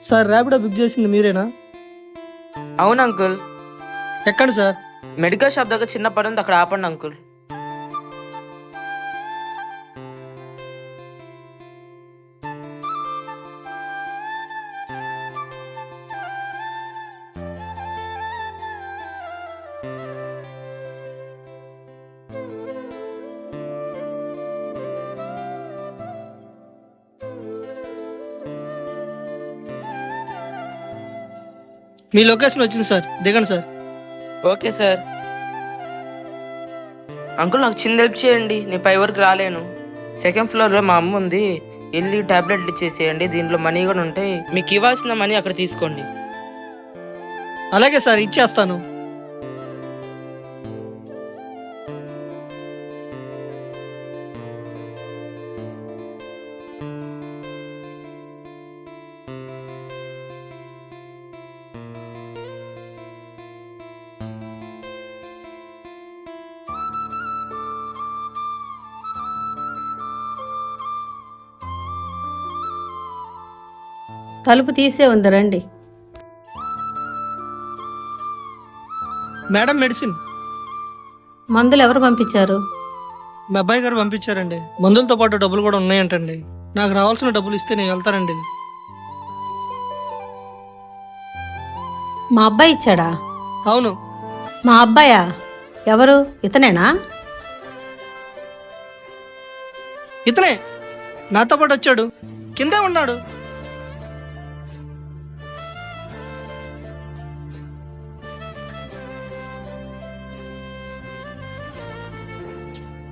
Sir Rapido book చేసింది మీరేనా? అవును అంకుల్. ఎక్కడ సార్? మెడికల్ షాప్ దగ్గర చిన్న పని ఉంది, అక్కడ ఆపండి అంకుల్. మీ లొకేషన్ వచ్చింది సార్, దిగండి సార్. Okay sir. అంకుల్ నాకు చిన్న హెల్ప్ చేయండి, నేను పై వరకు రాలేను. సెకండ్ ఫ్లోర్లో మా అమ్మ ఉంది, వెళ్ళి టాబ్లెట్లు ఇచ్చేసేయండి. దీంట్లో మనీ కూడా ఉంటాయి, మీకు ఇవ్వాల్సిన మనీ అక్కడ తీసుకోండి. అలాగే సార్, ఇచ్చేస్తాను. తలుపు తీసే ఉంది, రండి. Madam, medicine. మందులు ఎవరు పంపించారు? మా అబ్బాయి గారు పంపించారండి. మందులతో పాటు డబ్బులు కూడా ఉన్నాయంటండి. నాకు రావాల్సిన డబ్బులు ఇస్తే నేను వెళ్తానండి. మా అబ్బాయి ఇచ్చాడా? అవును. మా అబ్బాయా? ఎవరు? ఇతనేనా? ఇతనే నాతో పాటు వచ్చాడు, కిందే ఉన్నాడు.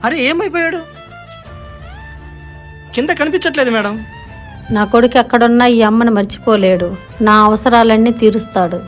అరే, ఏమైపోయాడు? కింద కనిపించట్లేదు మేడం. నా కొడుకు ఎక్కడున్నా ఈ అమ్మను మర్చిపోలేడు. నా అవసరాలన్నీ తీరుస్తాడు.